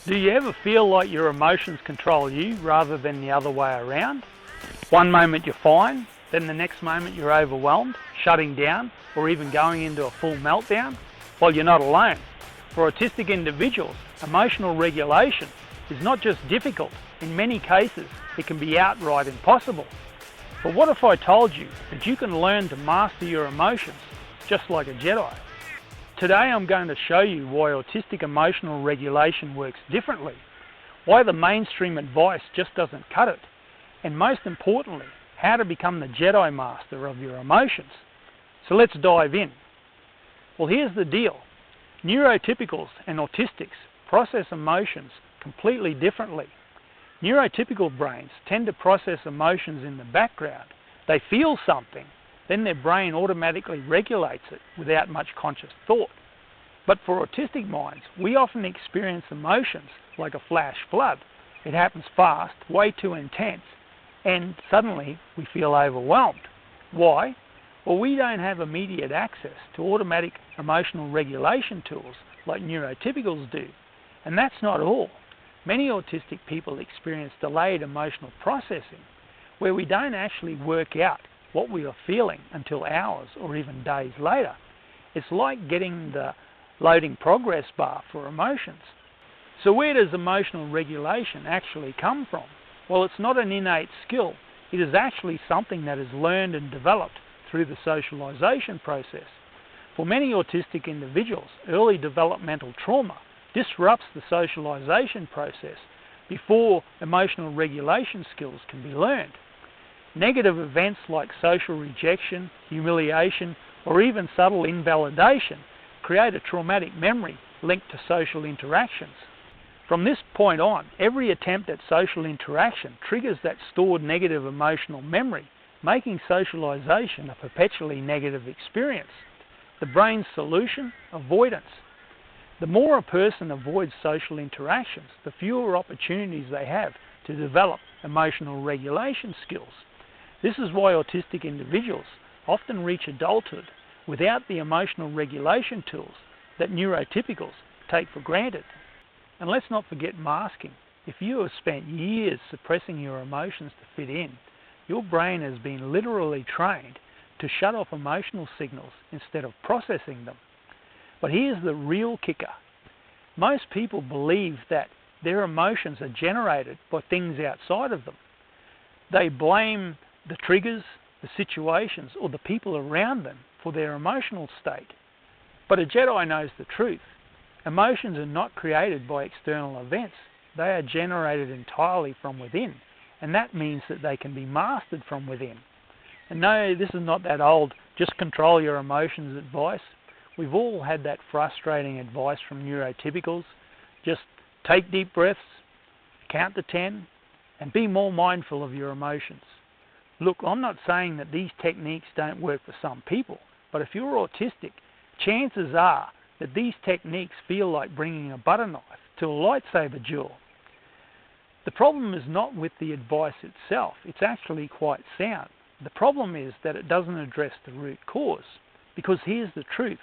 Do you ever feel like your emotions control you rather than the other way around? One moment you're fine, then the next moment you're overwhelmed, shutting down, or even going into a full meltdown? Well, you're not alone. For autistic individuals, emotional regulation is not just difficult. In many cases, it can be outright impossible. But what if I told you that you can learn to master your emotions just like a Jedi? Today I'm going to show you why autistic emotional regulation works differently, why the mainstream advice just doesn't cut it, and most importantly, how to become the Jedi Master of your emotions. So let's dive in. Well, here's the deal. Neurotypicals and autistics process emotions completely differently. Neurotypical brains tend to process emotions in the background. They feel something, then their brain automatically regulates it without much conscious thought. But for autistic minds, we often experience emotions like a flash flood. It happens fast, way too intense, and suddenly we feel overwhelmed. Why? Well, we don't have immediate access to automatic emotional regulation tools like neurotypicals do. And that's not all. Many autistic people experience delayed emotional processing, where we don't actually work out what we are feeling until hours or even days later. It's like getting the loading progress bar for emotions. So where does emotional regulation actually come from? Well, it's not an innate skill. It is actually something that is learned and developed through the socialization process. For many autistic individuals, early developmental trauma disrupts the socialization process before emotional regulation skills can be learned. Negative events like social rejection, humiliation, or even subtle invalidation create a traumatic memory linked to social interactions. From this point on, every attempt at social interaction triggers that stored negative emotional memory, making socialization a perpetually negative experience. The brain's solution? Avoidance. The more a person avoids social interactions, the fewer opportunities they have to develop emotional regulation skills. This is why autistic individuals often reach adulthood without the emotional regulation tools that neurotypicals take for granted. And let's not forget masking. If you have spent years suppressing your emotions to fit in, your brain has been literally trained to shut off emotional signals instead of processing them. But here's the real kicker. Most people believe that their emotions are generated by things outside of them. They blame the triggers, the situations, or the people around them for their emotional state. But a Jedi knows the truth. Emotions are not created by external events. They are generated entirely from within, and that means that they can be mastered from within. And no, this is not that old, just control your emotions advice. We've all had that frustrating advice from neurotypicals. Just take deep breaths, count to 10, and be more mindful of your emotions. Look, I'm not saying that these techniques don't work for some people, but if you're autistic, chances are that these techniques feel like bringing a butter knife to a lightsaber duel. The problem is not with the advice itself. It's actually quite sound. The problem is that it doesn't address the root cause. Because here's the truth.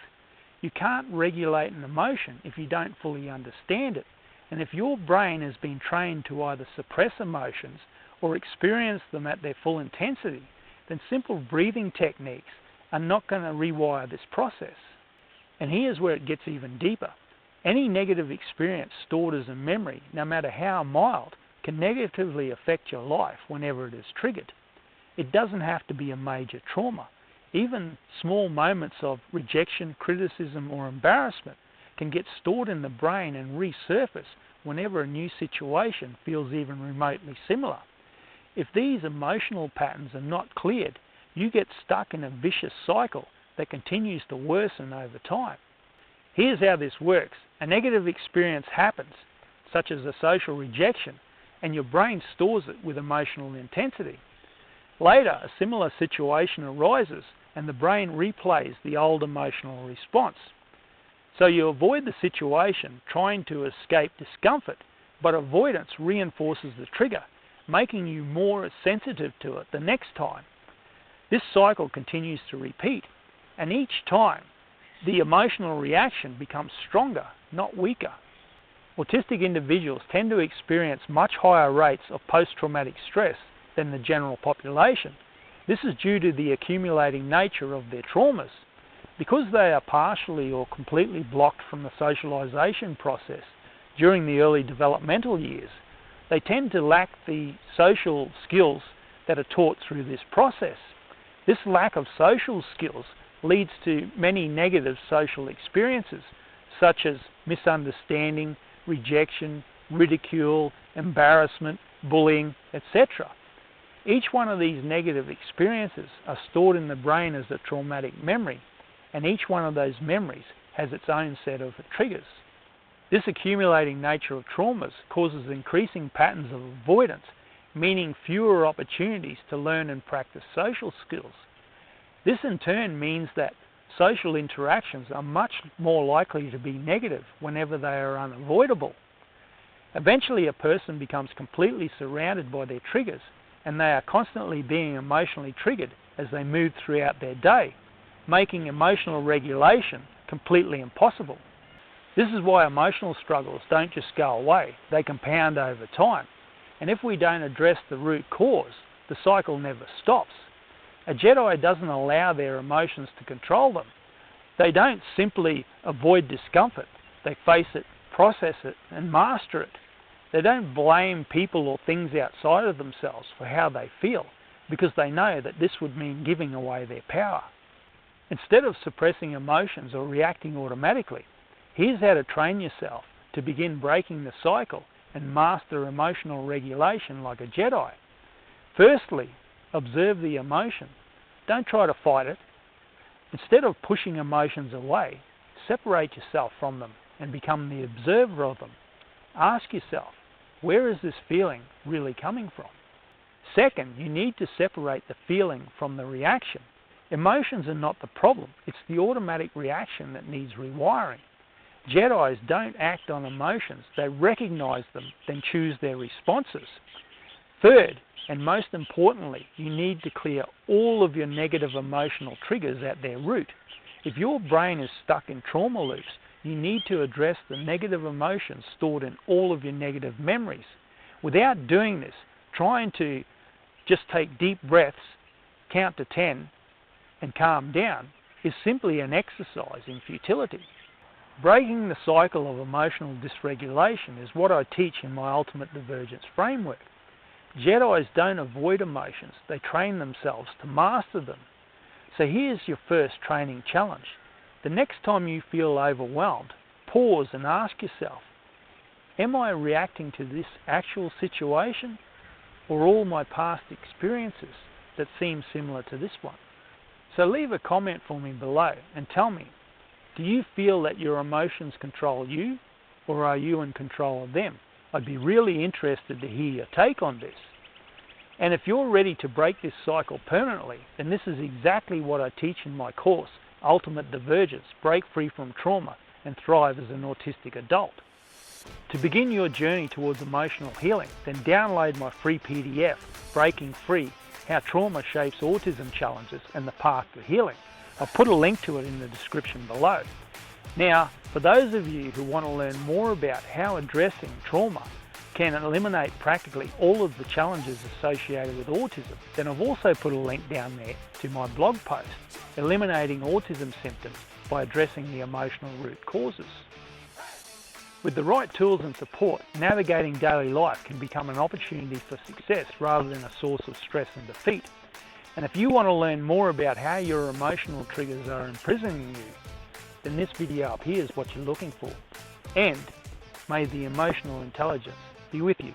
You can't regulate an emotion if you don't fully understand it. And if your brain has been trained to either suppress emotions or experience them at their full intensity, then simple breathing techniques are not going to rewire this process. And here's where it gets even deeper. Any negative experience stored as a memory, no matter how mild, can negatively affect your life whenever it is triggered. It doesn't have to be a major trauma. Even small moments of rejection, criticism, or embarrassment can get stored in the brain and resurface whenever a new situation feels even remotely similar. If these emotional patterns are not cleared, you get stuck in a vicious cycle that continues to worsen over time. Here's how this works. A negative experience happens, such as a social rejection, and your brain stores it with emotional intensity. Later, a similar situation arises, and the brain replays the old emotional response. So you avoid the situation, trying to escape discomfort, but avoidance reinforces the trigger, making you more sensitive to it the next time. This cycle continues to repeat, and each time, the emotional reaction becomes stronger, not weaker. Autistic individuals tend to experience much higher rates of post-traumatic stress than the general population. This is due to the accumulating nature of their traumas. Because they are partially or completely blocked from the socialization process during the early developmental years, they tend to lack the social skills that are taught through this process. This lack of social skills leads to many negative social experiences, such as misunderstanding, rejection, ridicule, embarrassment, bullying, etc. Each one of these negative experiences are stored in the brain as a traumatic memory, and each one of those memories has its own set of triggers. This accumulating nature of traumas causes increasing patterns of avoidance, meaning fewer opportunities to learn and practice social skills. This in turn means that social interactions are much more likely to be negative whenever they are unavoidable. Eventually a person becomes completely surrounded by their triggers, and they are constantly being emotionally triggered as they move throughout their day, making emotional regulation completely impossible. This is why emotional struggles don't just go away, they compound over time. And if we don't address the root cause, the cycle never stops. A Jedi doesn't allow their emotions to control them. They don't simply avoid discomfort. They face it, process it, and master it. They don't blame people or things outside of themselves for how they feel, because they know that this would mean giving away their power. Instead of suppressing emotions or reacting automatically, here's how to train yourself to begin breaking the cycle and master emotional regulation like a Jedi. Firstly, observe the emotion. Don't try to fight it. Instead of pushing emotions away, separate yourself from them and become the observer of them. Ask yourself, where is this feeling really coming from? Second, you need to separate the feeling from the reaction. Emotions are not the problem, it's the automatic reaction that needs rewiring. Jedis don't act on emotions, they recognize them, then choose their responses. Third, and most importantly, you need to clear all of your negative emotional triggers at their root. If your brain is stuck in trauma loops, you need to address the negative emotions stored in all of your negative memories. Without doing this, trying to just take deep breaths, count to 10, and calm down is simply an exercise in futility. Breaking the cycle of emotional dysregulation is what I teach in my Ultimate Divergence framework. Jedis don't avoid emotions, they train themselves to master them. So here's your first training challenge. The next time you feel overwhelmed, pause and ask yourself, am I reacting to this actual situation or all my past experiences that seem similar to this one? So leave a comment for me below and tell me, do you feel that your emotions control you, or are you in control of them? I'd be really interested to hear your take on this. And if you're ready to break this cycle permanently, then this is exactly what I teach in my course, Ultimate Divergence, Break Free from Trauma and Thrive as an Autistic Adult. To begin your journey towards emotional healing, then download my free PDF, Breaking Free, How Trauma Shapes Autism Challenges and the Path to Healing. I'll put a link to it in the description below. Now, for those of you who want to learn more about how addressing trauma can eliminate practically all of the challenges associated with autism, then I've also put a link down there to my blog post, Eliminating Autism Symptoms by Addressing the Emotional Root Causes. With the right tools and support, navigating daily life can become an opportunity for success rather than a source of stress and defeat. And if you want to learn more about how your emotional triggers are imprisoning you, then this video up here is what you're looking for. And may the emotional intelligence be with you.